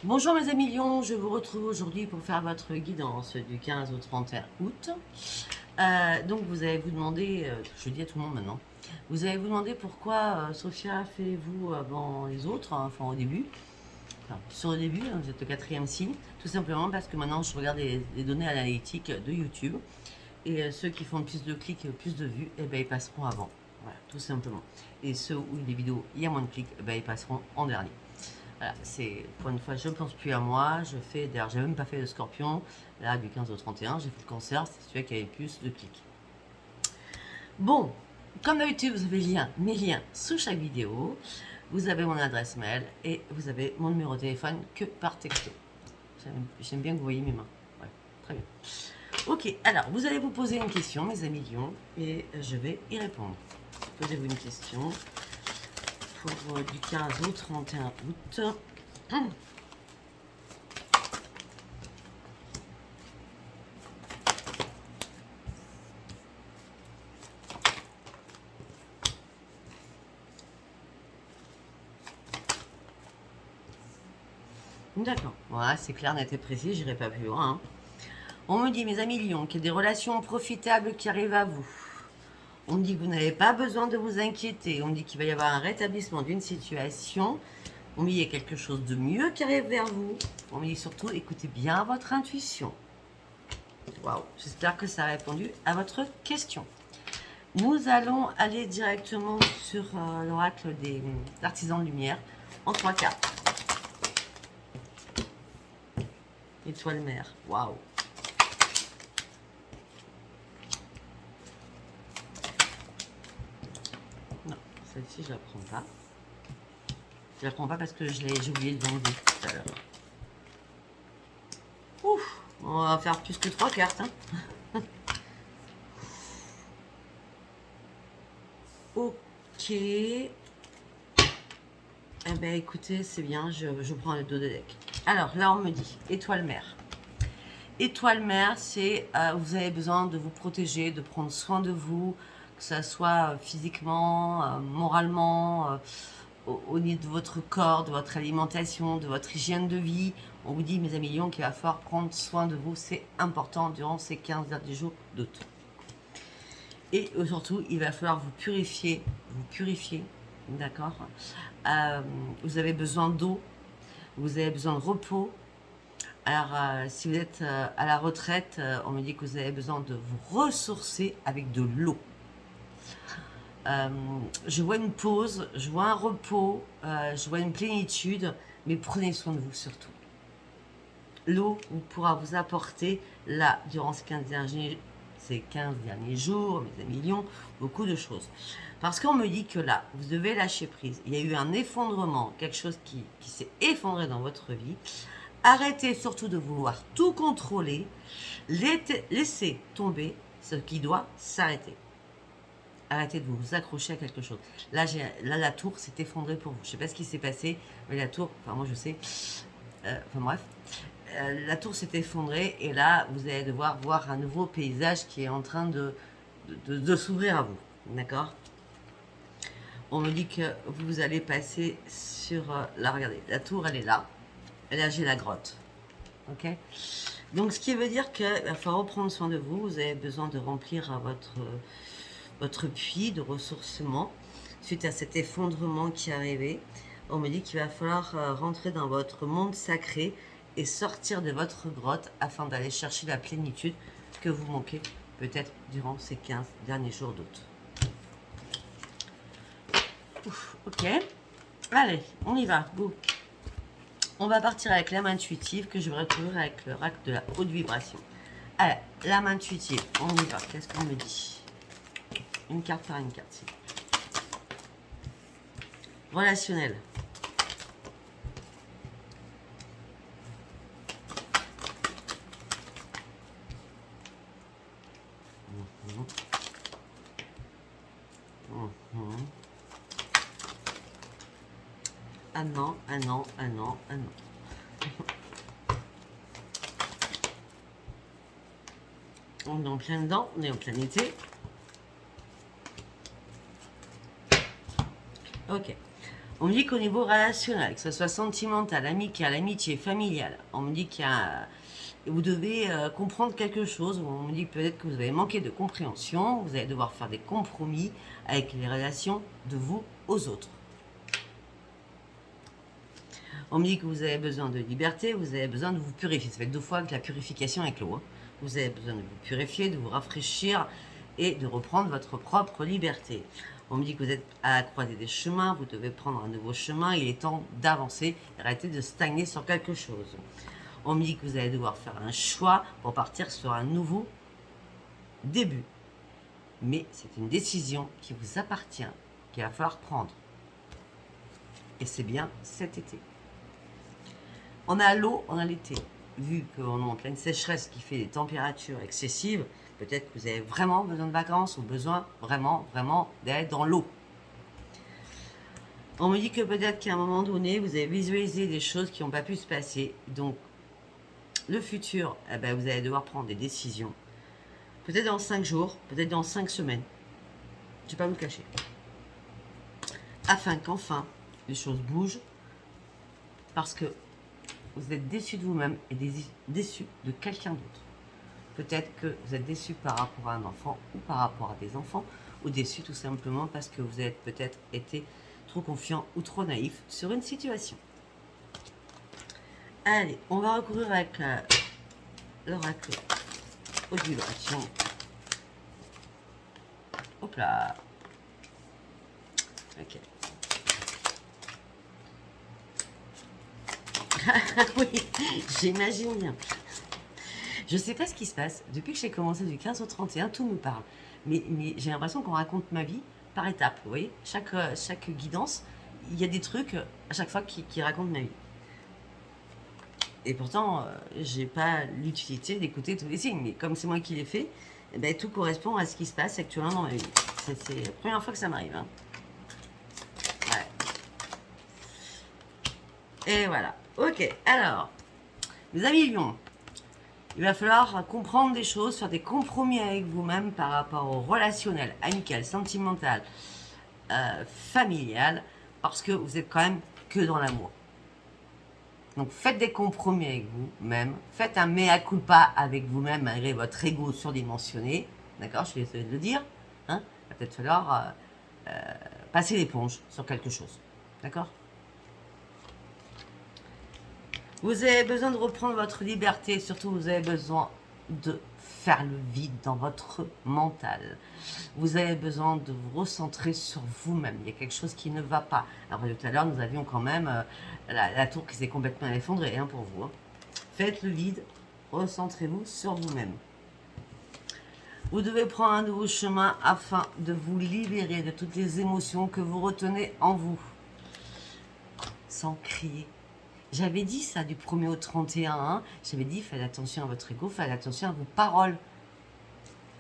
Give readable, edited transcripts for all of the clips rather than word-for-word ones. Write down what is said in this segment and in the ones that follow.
Bonjour mes amis Lions, je vous retrouve aujourd'hui pour faire votre guidance du 15 au 31 août. Donc vous allez vous demander, je dis à tout le monde maintenant, vous allez vous demander pourquoi Sophia fait vous avant les autres, hein, enfin au début, enfin, sur le début, hein, vous êtes le quatrième signe, tout simplement parce que maintenant je regarde les données analytiques de YouTube et ceux qui font plus de clics et plus de vues, eh ben, ils passeront avant, voilà, tout simplement. Et ceux où les vidéos, il y a moins de clics, eh ben, ils passeront en dernier. Voilà, c'est pour une fois, je ne pense plus à moi. Je fais, d'ailleurs, j'ai même pas fait le scorpion. Là, du 15 au 31, j'ai fait le cancer. C'est celui qui avait plus de clics. Bon, comme d'habitude, vous avez mes liens sous chaque vidéo. Vous avez mon adresse mail et vous avez mon numéro de téléphone que par texto. J'aime bien que vous voyez mes mains. Ouais, très bien. Ok, alors, vous allez vous poser une question, mes amis Lions, et je vais y répondre. Posez-vous une question pour du 15 au 31 août. D'accord, voilà, c'est clair, net et précis, j'irai pas plus loin, hein. On me dit, mes amis Lions, qu'il y a des relations profitables qui arrivent à vous. On me dit que vous n'avez pas besoin de vous inquiéter. On me dit qu'il va y avoir un rétablissement d'une situation. On me dit qu'il y a quelque chose de mieux qui arrive vers vous. On me dit surtout, écoutez bien votre intuition. Waouh, j'espère que ça a répondu à votre question. Nous allons aller directement sur l'oracle des artisans de lumière en 3 cartes. Étoile mère, waouh. Non, celle-ci, je la prends pas. Je la prends pas parce que j'ai oublié de l'enlever tout à l'heure. Ouf, on va faire plus que 3 cartes. Hein. Ok. Eh ben écoutez, c'est bien, je prends le dos de deck. Alors là, on me dit étoile mère. Étoile mère, c'est vous avez besoin de vous protéger, de prendre soin de vous, que ce soit physiquement, moralement, au niveau de votre corps, de votre alimentation, de votre hygiène de vie. On vous dit, mes amis Lions, qu'il va falloir prendre soin de vous. C'est important durant ces 15 derniers jours d'août. Et surtout, il va falloir vous purifier, d'accord. Vous avez besoin d'eau, vous avez besoin de repos. Alors, si vous êtes à la retraite, on me dit que vous avez besoin de vous ressourcer avec de l'eau. Je vois une pause, je vois un repos, je vois une plénitude, mais prenez soin de vous surtout. L'eau pourra vous apporter, là, durant ces 15 derniers jours, mes amis Lions, beaucoup de choses. Parce qu'on me dit que là, vous devez lâcher prise. Il y a eu un effondrement, quelque chose qui s'est effondré dans votre vie. Arrêtez surtout de vouloir tout contrôler. Laissez tomber ce qui doit s'arrêter. Arrêtez de vous accrocher à quelque chose. Là, la tour s'est effondrée pour vous. Je ne sais pas ce qui s'est passé, mais la tour, enfin moi je sais. Enfin bref, la tour s'est effondrée et là, vous allez devoir voir un nouveau paysage qui est en train de s'ouvrir à vous. D'accord? On me dit que vous allez passer sur... là, regardez, la tour, elle est là. Et là, j'ai la grotte. Ok? Donc, ce qui veut dire qu'il va falloir reprendre soin de vous. Vous avez besoin de remplir votre puits de ressourcement suite à cet effondrement qui est arrivé. On me dit qu'il va falloir rentrer dans votre monde sacré et sortir de votre grotte afin d'aller chercher la plénitude que vous manquez peut-être durant ces 15 derniers jours d'août. Ok, allez, on y va, go. On va partir avec l'âme intuitive que je vais retrouver avec le rack de la haute vibration. Allez, l'âme intuitive, on y va. Qu'est-ce qu'on me dit? Une carte par une carte. Relationnel. Un an, un an, un an, un an. On est en plein dedans, on est en plein été. Ok. On me dit qu'au niveau relationnel, que ce soit sentimental, amical, amitié, familial, on me dit qu'il y a... Vous devez comprendre quelque chose. On me dit peut-être que vous avez manqué de compréhension. Vous allez devoir faire des compromis avec les relations de vous aux autres. On me dit que vous avez besoin de liberté, vous avez besoin de vous purifier. Ça fait 2 fois que la purification avec l'eau. Hein. Vous avez besoin de vous purifier, de vous rafraîchir et de reprendre votre propre liberté. On me dit que vous êtes à la croisée des chemins, vous devez prendre un nouveau chemin. Il est temps d'avancer et arrêter de stagner sur quelque chose. On me dit que vous allez devoir faire un choix pour partir sur un nouveau début. Mais c'est une décision qui vous appartient, qu'il va falloir prendre. Et c'est bien cet été. On a l'eau, on a l'été. Vu qu'on est en pleine sécheresse qui fait des températures excessives, peut-être que vous avez vraiment besoin de vacances ou besoin vraiment d'être dans l'eau. On me dit que peut-être qu'à un moment donné, vous avez visualisé des choses qui n'ont pas pu se passer. Donc, le futur, eh ben, vous allez devoir prendre des décisions. Peut-être dans 5 jours, peut-être dans 5 semaines. Je ne vais pas vous le cacher. Afin qu'enfin, les choses bougent. Parce que vous êtes déçu de vous-même et déçu de quelqu'un d'autre. Peut-être que vous êtes déçu par rapport à un enfant ou par rapport à des enfants. Ou déçu tout simplement parce que vous avez peut-être été trop confiant ou trop naïf sur une situation. Allez, on va recourir avec l'oracle ovulation. Hop là. Ok. Oui, j'imagine bien. Je sais pas ce qui se passe. Depuis que j'ai commencé du 15 au 31, tout me parle. Mais j'ai l'impression qu'on raconte ma vie par étapes. Vous voyez, chaque guidance, il y a des trucs à chaque fois qui racontent ma vie. Et pourtant, j'ai pas l'utilité d'écouter tous les signes. Mais comme c'est moi qui l'ai fait, eh ben, tout correspond à ce qui se passe actuellement dans ma vie. C'est la première fois que ça m'arrive. Hein. Ouais. Et voilà. Ok, alors, mes amis Lions, il va falloir comprendre des choses, faire des compromis avec vous-même par rapport au relationnel, amical, sentimental, familial, parce que vous êtes quand même que dans l'amour. Donc faites des compromis avec vous-même, faites un mea culpa avec vous-même malgré votre ego surdimensionné, d'accord, je vais essayer de le dire, hein, il va peut-être falloir passer l'éponge sur quelque chose, d'accord. Vous avez besoin de reprendre votre liberté, surtout vous avez besoin de faire le vide dans votre mental. Vous avez besoin de vous recentrer sur vous-même. Il y a quelque chose qui ne va pas. Alors tout à l'heure, nous avions quand même la tour qui s'est complètement effondrée hein, pour vous. Hein. Faites le vide, recentrez-vous sur vous-même. Vous devez prendre un nouveau chemin afin de vous libérer de toutes les émotions que vous retenez en vous. Sans crier. J'avais dit ça du 1er au 31. Hein. J'avais dit, faites attention à votre ego, faites attention à vos paroles.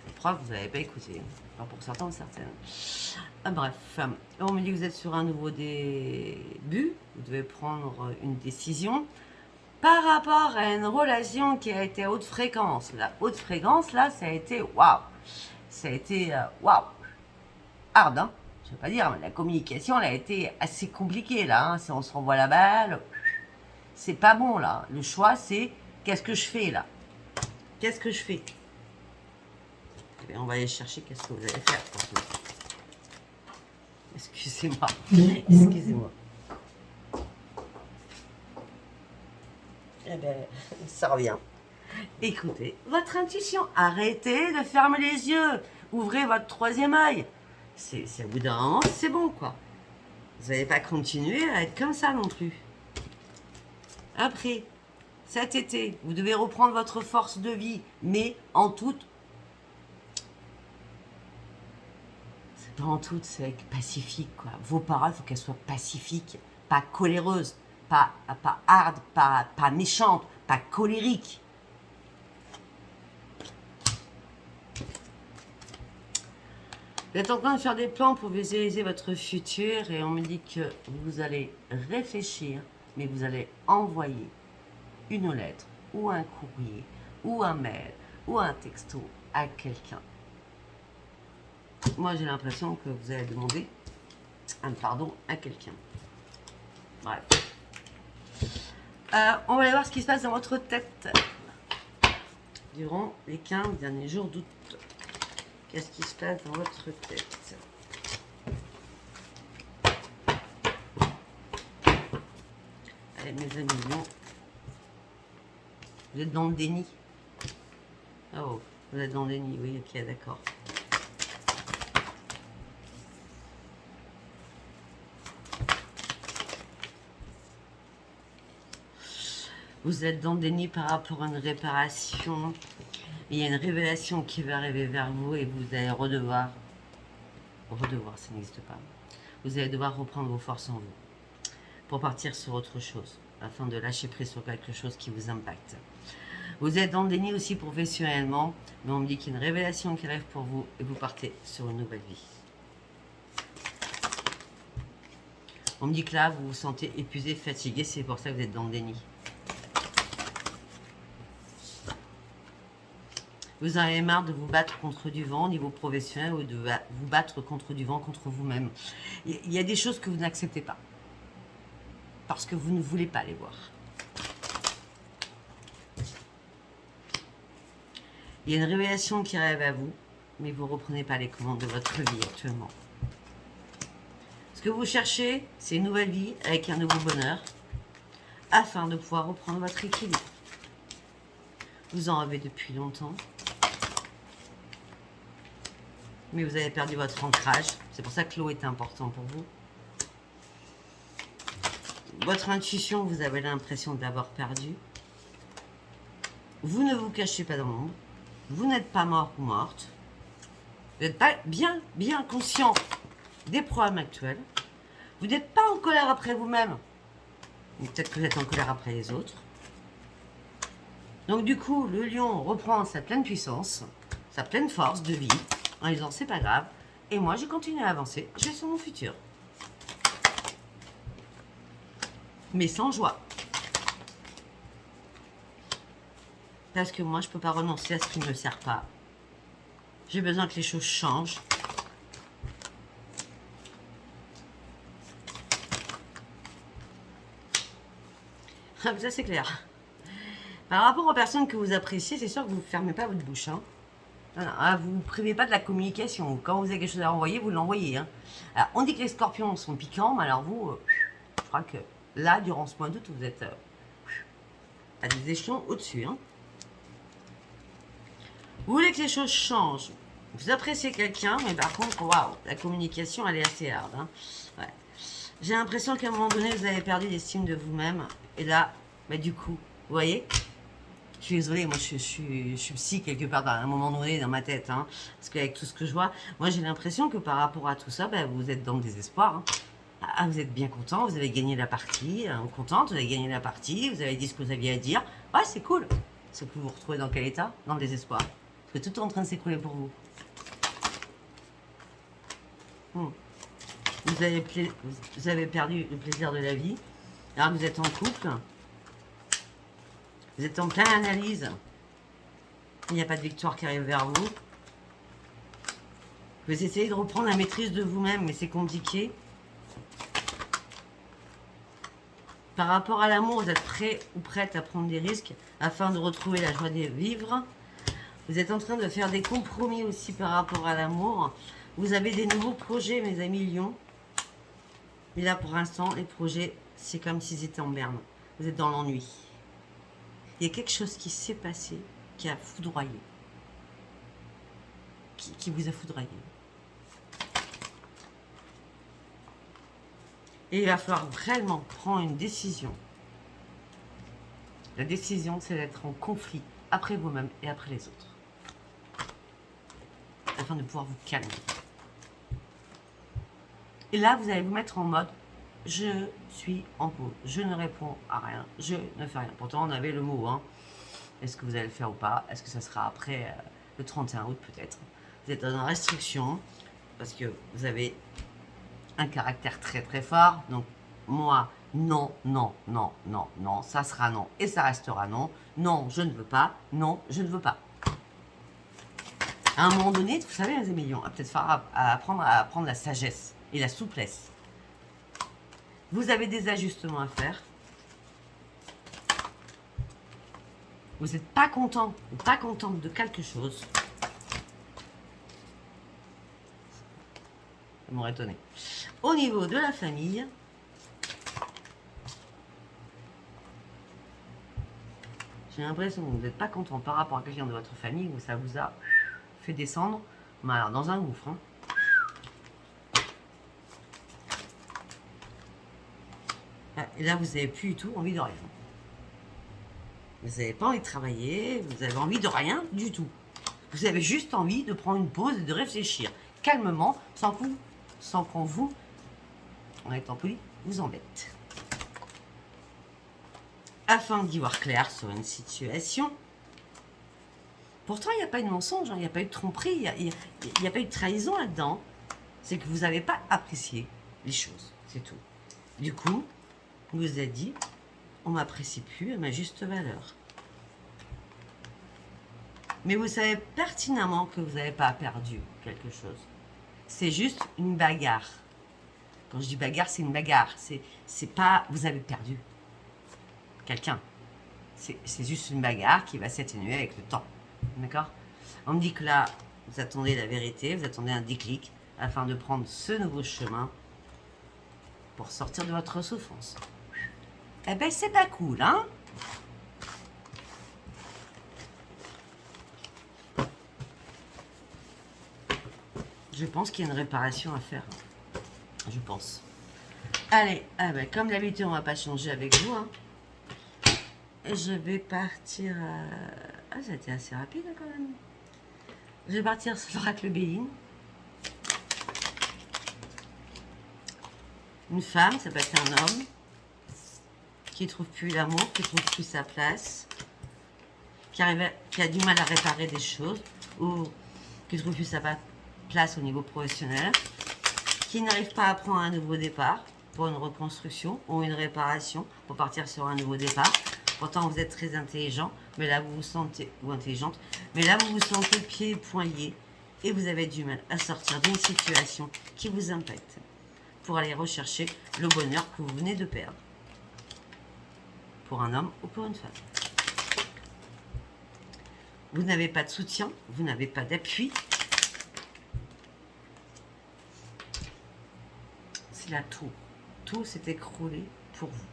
Je crois que vous n'avez pas écouté. Enfin, pour certains ou certaines. Ah, bref, on me dit que vous êtes sur un nouveau début. Vous devez prendre une décision par rapport à une relation qui a été à haute fréquence. La haute fréquence, là, ça a été waouh. Ça a été waouh. Hard, hein. Je ne vais pas dire, mais la communication, elle a été assez compliquée, là. Hein. Si on se renvoie la balle, c'est pas bon, là. Le choix, c'est qu'est-ce que je fais, là? Qu'est-ce que je fais? Eh bien, on va aller chercher qu'est-ce que vous allez faire. Excusez-moi. Excusez-moi. Eh bien, ça revient. Écoutez, votre intuition. Arrêtez de fermer les yeux. Ouvrez votre 3e œil. C'est au bout d'un moment, c'est bon, quoi. Vous n'allez pas continuer à être comme ça non plus. Après, cet été, vous devez reprendre votre force de vie, mais en toute... C'est pas en toute, c'est pacifique, quoi. Vos paroles, il faut qu'elles soient pacifiques, pas coléreuses, pas hard, pas méchantes, pas colériques. Vous êtes en train de faire des plans pour visualiser votre futur et on me dit que vous allez réfléchir, mais vous allez envoyer une lettre ou un courrier ou un mail ou un texto à quelqu'un. Moi, j'ai l'impression que vous allez demander un pardon à quelqu'un. Bref. On va aller voir ce qui se passe dans votre tête durant les 15 derniers jours d'août. Qu'est-ce qui se passe dans votre tête? Allez, mes amis, vous êtes dans le déni. Oh, vous êtes dans le déni, oui, ok, d'accord. Vous êtes dans le déni par rapport à une réparation. Il y a une révélation qui va arriver vers vous et vous allez redevoir, ça n'existe pas. Vous allez devoir reprendre vos forces en vous pour partir sur autre chose, afin de lâcher prise sur quelque chose qui vous impacte. Vous êtes dans le déni aussi professionnellement, mais on me dit qu'il y a une révélation qui arrive pour vous et vous partez sur une nouvelle vie. On me dit que là, vous vous sentez épuisé, fatigué, c'est pour ça que vous êtes dans le déni. Vous en avez marre de vous battre contre du vent au niveau professionnel ou de vous battre contre du vent, contre vous-même. Il y a des choses que vous n'acceptez pas. Parce que vous ne voulez pas les voir. Il y a une révélation qui arrive à vous, mais vous ne reprenez pas les commandes de votre vie actuellement. Ce que vous cherchez, c'est une nouvelle vie avec un nouveau bonheur, afin de pouvoir reprendre votre équilibre. Vous en rêvez depuis longtemps. Mais vous avez perdu votre ancrage. C'est pour ça que l'eau est important pour vous. Votre intuition, vous avez l'impression de l'avoir perdue. Vous ne vous cachez pas dans l'ombre. Vous n'êtes pas mort ou morte. Vous n'êtes pas bien conscient des problèmes actuels. Vous n'êtes pas en colère après vous-même. Peut-être que vous êtes en colère après les autres. Donc du coup, le lion reprend sa pleine puissance, sa pleine force de vie, en disant c'est pas grave. Et moi, je continue à avancer. Je vais sur mon futur. Mais sans joie. Parce que moi, je ne peux pas renoncer à ce qui ne me sert pas. J'ai besoin que les choses changent. Ah, ça, c'est clair. Par rapport aux personnes que vous appréciez, c'est sûr que vous ne fermez pas votre bouche. Hein. Vous ne privez pas de la communication. Quand vous avez quelque chose à envoyer, vous l'envoyez. Hein. Alors, on dit que les scorpions sont piquants, mais alors vous, je crois que là, durant ce mois d'août, vous êtes à des échelons au-dessus. Hein. Vous voulez que les choses changent. Vous appréciez quelqu'un, mais par contre, waouh, la communication, elle est assez hard. Hein. Ouais. J'ai l'impression qu'à un moment donné, vous avez perdu l'estime de vous-même. Et là, bah, du coup, vous voyez, je suis désolée, moi je suis psy quelque part à un moment donné dans ma tête. Hein, parce qu'avec tout ce que je vois, moi j'ai l'impression que par rapport à tout ça, bah, vous êtes dans le désespoir. Hein. Ah, vous êtes bien content, vous avez gagné la partie, contente, vous avez gagné la partie, vous avez dit ce que vous aviez à dire. Ouais, c'est cool. Sauf que vous vous retrouvez dans quel état? Dans le désespoir. Parce que tout est en train de s'écrouler pour vous. Vous avez perdu le plaisir de la vie. Alors vous êtes en couple. Vous êtes en pleine analyse. Il n'y a pas de victoire qui arrive vers vous. Vous essayez de reprendre la maîtrise de vous-même, mais c'est compliqué. Par rapport à l'amour, vous êtes prêt ou prête à prendre des risques afin de retrouver la joie de vivre. Vous êtes en train de faire des compromis aussi par rapport à l'amour. Vous avez des nouveaux projets, mes amis lions. Mais là, pour l'instant, les projets, c'est comme s'ils étaient en berne. Vous êtes dans l'ennui. Il y a quelque chose qui s'est passé, qui a foudroyé. Qui vous a foudroyé. Et il va falloir vraiment prendre une décision. La décision, c'est d'être en conflit après vous-même et après les autres. Afin de pouvoir vous calmer. Et là, vous allez vous mettre en mode je suis en pause, je ne réponds à rien, je ne fais rien. Pourtant, on avait le mot. Hein. Est-ce que vous allez le faire ou pas? Est-ce que ça sera après le 31 août peut-être? Vous êtes en restriction parce que vous avez un caractère très très fort. Donc, moi, non, non, non, non, non, ça sera non et ça restera non. Non, je ne veux pas. Non, je ne veux pas. À un moment donné, vous savez, les amis, on va peut-être faire apprendre la sagesse et la souplesse. Vous avez des ajustements à faire. Vous n'êtes pas content ou pas contente de quelque chose. Ça m'aurait étonné. Au niveau de la famille, j'ai l'impression que vous n'êtes pas content par rapport à quelqu'un de votre famille où ça vous a fait descendre, mais alors dans un gouffre. Hein. Et là, vous n'avez plus du tout envie de rien. Vous n'avez pas envie de travailler, vous avez envie de rien du tout. Vous avez juste envie de prendre une pause et de réfléchir calmement, sans qu'on vous, en étant poli, vous embête. Afin d'y voir clair sur une situation. Pourtant, il n'y a pas eu de mensonge, il n'y a pas eu de tromperie, il n'y a pas eu de trahison là-dedans. C'est que vous n'avez pas apprécié les choses, c'est tout. Du coup, on vous a dit, on m'apprécie plus à ma juste valeur. Mais vous savez pertinemment que vous n'avez pas perdu quelque chose. C'est juste une bagarre. Quand je dis bagarre, c'est une bagarre. C'est pas vous avez perdu quelqu'un. C'est juste une bagarre qui va s'atténuer avec le temps. D'accord? On me dit que là, vous attendez la vérité, vous attendez un déclic afin de prendre ce nouveau chemin pour sortir de votre souffrance. Eh ben, c'est pas cool, hein? Je pense qu'il y a une réparation à faire. Je pense. Allez, ah ben, comme d'habitude, on va pas changer avec vous. Hein. Je vais partir... Ah, ça a été assez rapide quand même. Je vais partir sur l'oracle Béline. Une femme, ça peut être un homme, qui trouve plus l'amour, qui trouve plus sa place, qui a du mal à réparer des choses, ou qui trouve plus sa place au niveau professionnel, qui n'arrive pas à prendre un nouveau départ pour une reconstruction ou une réparation pour partir sur un nouveau départ. Pourtant, vous êtes très intelligent, mais là, vous vous sentez, ou intelligente, mais là, vous vous sentez pieds et poings liés et vous avez du mal à sortir d'une situation qui vous impacte pour aller rechercher le bonheur que vous venez de perdre. Pour un homme ou pour une femme. Vous n'avez pas de soutien, vous n'avez pas d'appui. C'est la tour. Tout s'est écroulé pour vous.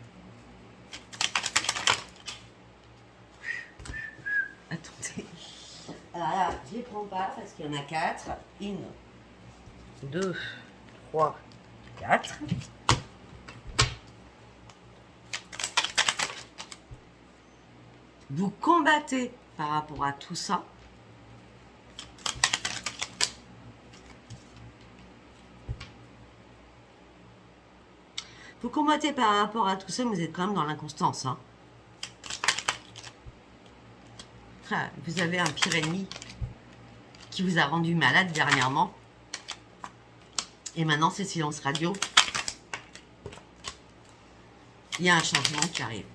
Attendez. Alors là, je ne les prends pas parce qu'il y en a 4. 1, 2, 3, 4. Vous combattez par rapport à tout ça. Vous combattez par rapport à tout ça, mais vous êtes quand même dans l'inconstance. Hein. Ah, vous avez un pire ennemi qui vous a rendu malade dernièrement. Et maintenant, c'est silence radio. Il y a un changement qui arrive.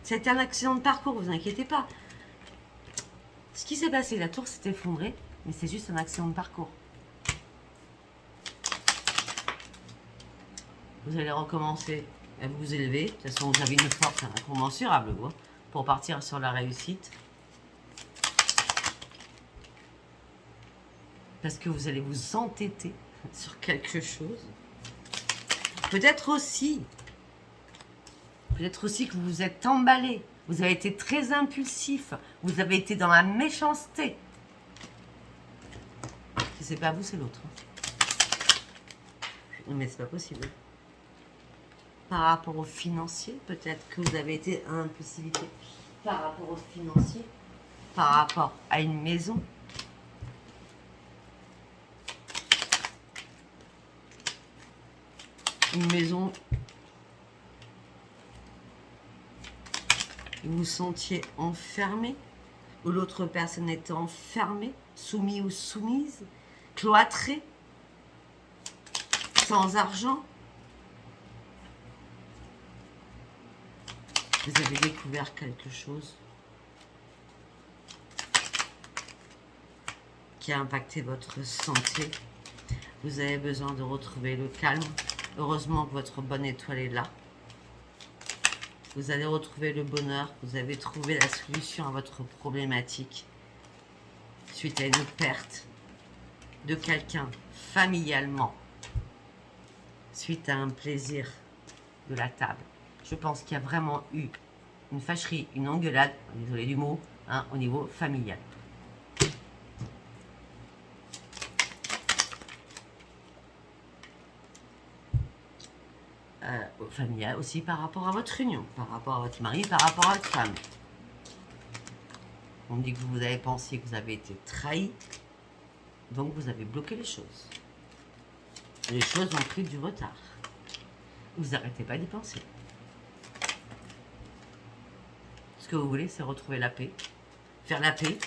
C'était un accident de parcours, vous inquiétez pas. Ce qui s'est passé, la tour s'est effondrée, mais c'est juste un accident de parcours. Vous allez recommencer à vous élever. De toute façon, vous avez une force incommensurable pour partir sur la réussite. Parce que vous allez vous entêter sur quelque chose. Peut-être aussi que vous vous êtes emballé. Vous avez été très impulsif. Vous avez été dans la méchanceté. Si c'est pas vous, c'est l'autre. Mais c'est pas possible. Par rapport au financier, peut-être que vous avez été à impulsivité. Par rapport au financier, par rapport à une maison. Une maison où vous vous sentiez enfermé, où l'autre personne était enfermée, soumis ou soumise, cloîtré, sans argent. Vous avez découvert quelque chose qui a impacté votre santé. Vous avez besoin de retrouver le calme, Heureusement que votre bonne étoile est là. Vous allez retrouver le bonheur. Vous avez trouvé la solution à votre problématique suite à une perte de quelqu'un familialement, suite à un plaisir de la table. Je pense qu'il y a vraiment eu une fâcherie, une engueulade, désolé du mot, hein, au niveau familial. Familial aussi par rapport à votre union, par rapport à votre mari, par rapport à votre femme. On dit que vous avez pensé que vous avez été trahi, donc vous avez bloqué les choses. Les choses ont pris du retard. Vous n'arrêtez pas d'y penser. Ce que vous voulez, c'est retrouver la paix, faire la paix.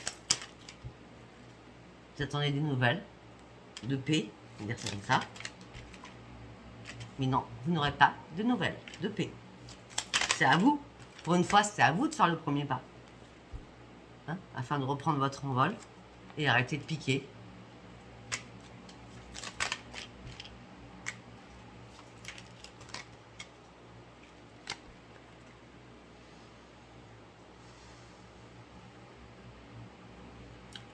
Vous attendez des nouvelles de paix, on va dire ça comme ça. Mais non, vous n'aurez pas de nouvelles de paix. C'est à vous. Pour une fois, c'est à vous de faire le premier pas. Hein, afin de reprendre votre envol et arrêter de piquer.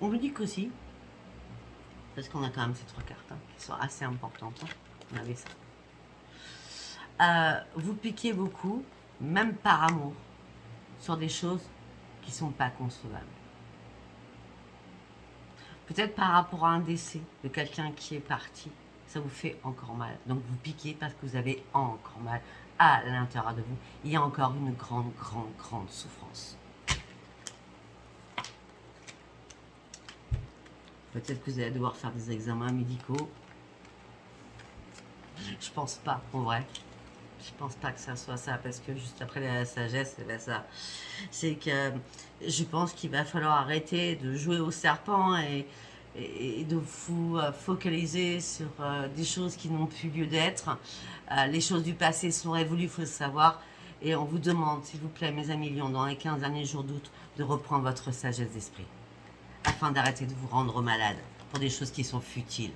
On vous dit qu'aussi, parce qu'on a quand même ces 3 cartes hein, qui sont assez importantes. Hein. On avait ça. Vous piquez beaucoup, même par amour, sur des choses qui ne sont pas concevables. Peut-être par rapport à un décès de quelqu'un qui est parti, ça vous fait encore mal. Donc vous piquez parce que vous avez encore mal à l'intérieur de vous. Il y a encore une grande, grande, grande souffrance. Peut-être que vous allez devoir faire des examens médicaux. Je pense pas, en vrai. Je pense pas que ça soit ça, parce que juste après la sagesse, c'est ça. C'est que je pense qu'il va falloir arrêter de jouer au serpent et de vous focaliser sur des choses qui n'ont plus lieu d'être. Les choses du passé sont révolues, il faut le savoir. Et on vous demande, s'il vous plaît, mes amis lions, dans les 15 derniers jours d'août, de reprendre votre sagesse d'esprit. Afin d'arrêter de vous rendre malade pour des choses qui sont futiles.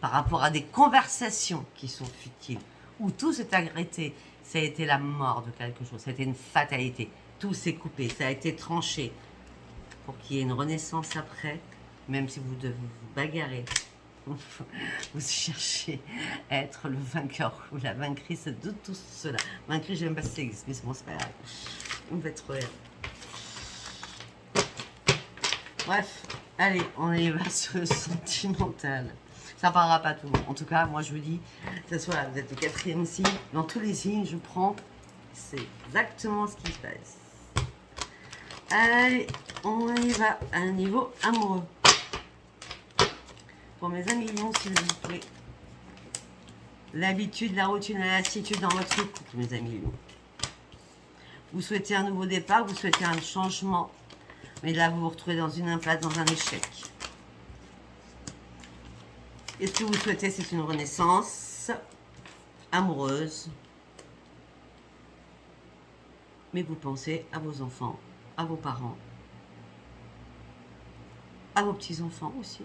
Par rapport à des conversations qui sont futiles. Où tout s'est arrêté. Ça a été la mort de quelque chose. Ça a été une fatalité. Tout s'est coupé. Ça a été tranché. Pour qu'il y ait une renaissance après. Même si vous devez vous bagarrer. Vous cherchez à être le vainqueur ou la vaincrice de tout cela. Vaincrice, je n'aime pas si ça existe. Mais c'est bon, c'est pas grave. On va être heureux. Bref, allez, on y va sur le sentimental. Ça parlera pas tout le monde. En tout cas, moi je vous dis, que ce soit vous êtes le 4e signe, dans tous les signes, je prends, c'est exactement ce qui se passe. Allez, on y va à un niveau amoureux. Pour mes amis lions, s'il vous plaît. L'habitude, la routine, la lassitude dans votre couple, mes amis lions. Vous souhaitez un nouveau départ, vous souhaitez un changement. Mais là, vous vous retrouvez dans une impasse, dans un échec. Et ce que vous souhaitez, c'est une renaissance amoureuse. Mais vous pensez à vos enfants, à vos parents, à vos petits-enfants aussi.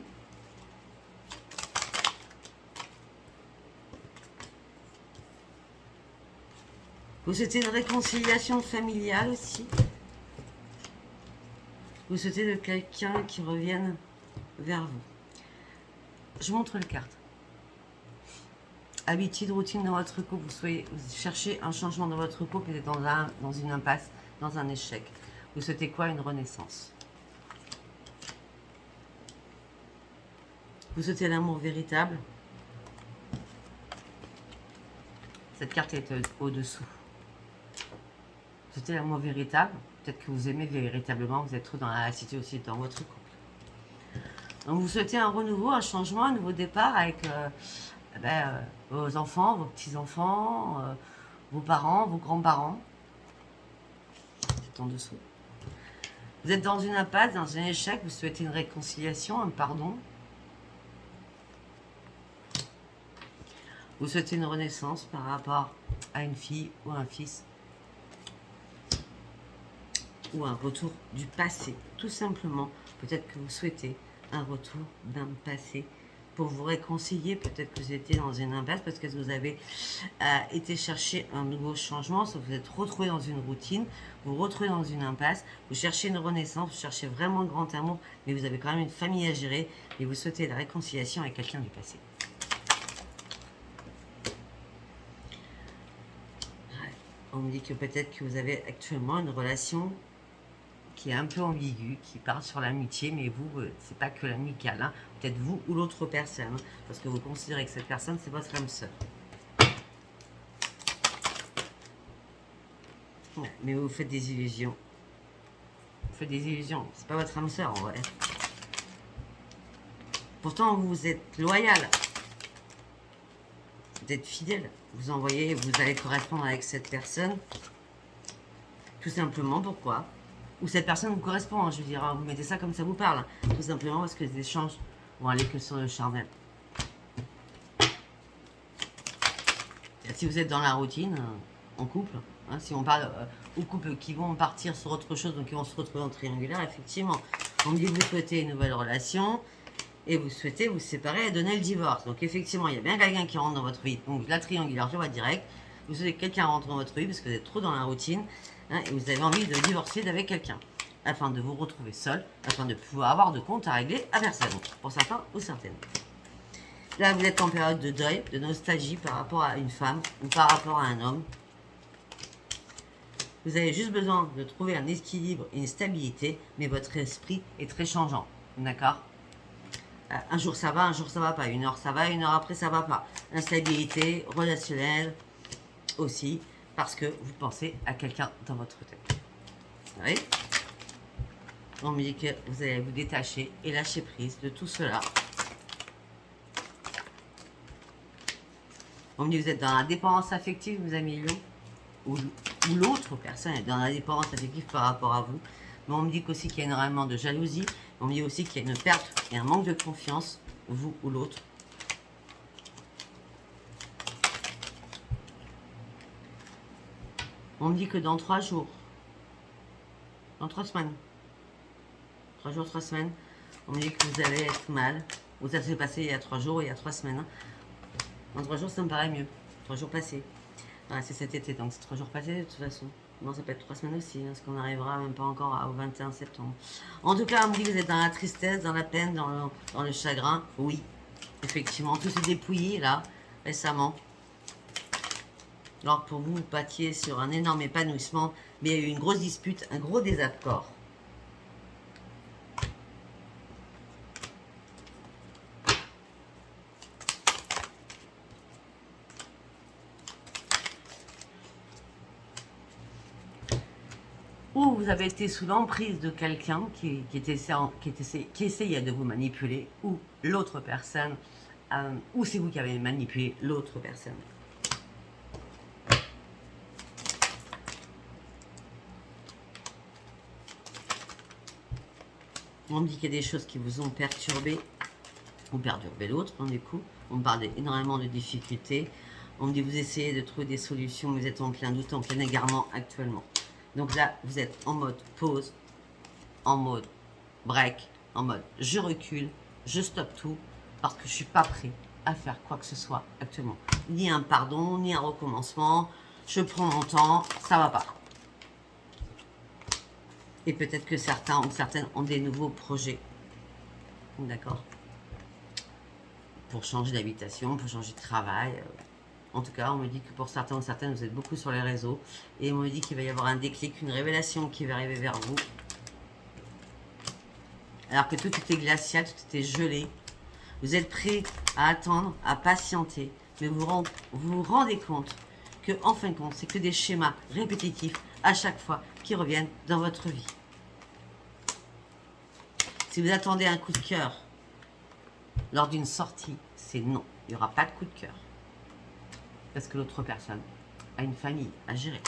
Vous souhaitez une réconciliation familiale aussi. Vous souhaitez de quelqu'un qui revienne vers vous. Je vous montre les cartes. Habitude, routine dans votre couple. Vous cherchez un changement dans votre couple. Vous êtes dans une impasse, dans un échec. Vous souhaitez quoi? Une renaissance. Vous souhaitez l'amour véritable. Cette carte est au-dessous. Vous souhaitez l'amour véritable. Peut-être que vous aimez véritablement. Vous êtes trop dans la lassitude aussi dans votre couple. Donc vous souhaitez un renouveau, un changement, un nouveau départ avec vos enfants, vos petits-enfants, vos parents, vos grands-parents. C'est en dessous. Vous êtes dans une impasse, dans un échec, vous souhaitez une réconciliation, un pardon. Vous souhaitez une renaissance par rapport à une fille ou un fils. Ou un retour du passé, tout simplement. Peut-être que vous souhaitez un retour d'un passé pour vous réconcilier. Peut-être que vous étiez dans une impasse parce que vous avez été chercher un nouveau changement, sauf que vous êtes retrouvé dans une routine, vous vous retrouvez dans une impasse, vous cherchez une renaissance, vous cherchez vraiment le grand amour, mais vous avez quand même une famille à gérer et vous souhaitez la réconciliation avec quelqu'un du passé. On me dit que peut-être que vous avez actuellement une relation qui est un peu ambiguë, qui part sur l'amitié, mais vous, c'est pas que l'amical, hein. Peut-être vous ou l'autre personne, hein, parce que vous considérez que cette personne, c'est votre âme sœur. Ouais, mais vous faites des illusions. Vous faites des illusions, c'est pas votre âme sœur en vrai. Pourtant, vous êtes loyal. Vous êtes fidèle. Vous envoyez, vous allez correspondre avec cette personne. Tout simplement, pourquoi? Ou cette personne vous correspond, hein, je veux dire, hein, vous mettez ça comme ça vous parle. Hein, tout simplement parce que les échanges vont aller que sur le charnel. Si vous êtes dans la routine, en couple, hein, si on parle aux couples qui vont partir sur autre chose, donc qui vont se retrouver en triangulaire, effectivement, on me dit que vous souhaitez une nouvelle relation et vous souhaitez vous séparer et donner le divorce. Donc effectivement, il y a bien quelqu'un qui rentre dans votre vie. Donc la triangulaire, je vois direct. Vous souhaitez que quelqu'un rentre dans votre vie parce que vous êtes trop dans la routine. Hein, et vous avez envie de divorcer d'avec quelqu'un, afin de vous retrouver seul, afin de pouvoir avoir de comptes à régler à personne, pour certains ou certaines. Là, vous êtes en période de deuil, de nostalgie par rapport à une femme ou par rapport à un homme. Vous avez juste besoin de trouver un équilibre et une stabilité, mais votre esprit est très changeant, d'accord? Un jour ça va pas, une heure ça va, une heure après ça va pas. Instabilité relationnelle aussi, parce que vous pensez à quelqu'un dans votre tête. Vous voyez? On me dit que vous allez vous détacher et lâcher prise de tout cela. On me dit que vous êtes dans la dépendance affective, mes amis Lyon, ou l'autre personne est dans la dépendance affective par rapport à vous. Mais on me dit aussi qu'il y a énormément de jalousie. On me dit aussi qu'il y a une perte et un manque de confiance, vous ou l'autre. On me dit que dans 3 jours, dans 3 semaines, 3 jours, 3 semaines, on me dit que vous allez être mal. Ou ça s'est passé il y a 3 jours, il y a 3 semaines. Hein. Dans 3 jours, ça me paraît mieux. 3 jours passés. Voilà, c'est cet été, donc c'est 3 jours passés de toute façon. Non, ça peut être 3 semaines aussi, hein, parce qu'on n'arrivera même pas encore au 21 septembre. En tout cas, on me dit que vous êtes dans la tristesse, dans la peine, dans le chagrin. Oui, effectivement, tout s'est dépouillé là, récemment. Alors pour vous, vous pâtiez sur un énorme épanouissement, mais il y a eu une grosse dispute, un gros désaccord. Ou vous avez été sous l'emprise de quelqu'un qui essayait de vous manipuler, ou l'autre personne, ou c'est vous qui avez manipulé l'autre personne. On me dit qu'il y a des choses qui vous ont perturbé, ou perturbé l'autre, hein, du coup. On me parle énormément de difficultés. On me dit que vous essayez de trouver des solutions, vous êtes en plein doute, en plein égarement actuellement. Donc là, vous êtes en mode pause, en mode break, en mode je recule, je stoppe tout, parce que je ne suis pas prêt à faire quoi que ce soit actuellement. Ni un pardon, ni un recommencement, je prends mon temps, ça va pas. Et peut-être que certains ou certaines ont des nouveaux projets. D'accord? Pour changer d'habitation, pour changer de travail. En tout cas, on me dit que pour certains ou certaines, vous êtes beaucoup sur les réseaux. Et on me dit qu'il va y avoir un déclic, une révélation qui va arriver vers vous. Alors que tout était glacial, tout était gelé. Vous êtes prêt à attendre, à patienter. Mais vous vous rendez compte que, en fin de compte, c'est que des schémas répétitifs à chaque fois qui reviennent dans votre vie. Si vous attendez un coup de cœur lors d'une sortie, c'est non. Il n'y aura pas de coup de cœur. Parce que l'autre personne a une famille à gérer.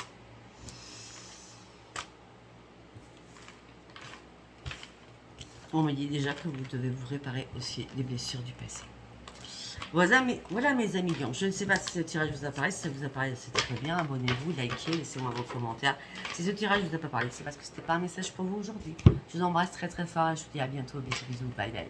On me dit déjà que vous devez vous réparer aussi des blessures du passé. Voilà mes amis Lions. Je ne sais pas si ce tirage vous apparaît. Si ça vous apparaît, c'est très bien. Abonnez-vous, likez, laissez-moi vos commentaires. Si ce tirage ne vous a pas parlé, c'est parce que ce n'était pas un message pour vous aujourd'hui. Je vous embrasse très très fort et je vous dis à bientôt. Bisous, bisous, bye bye.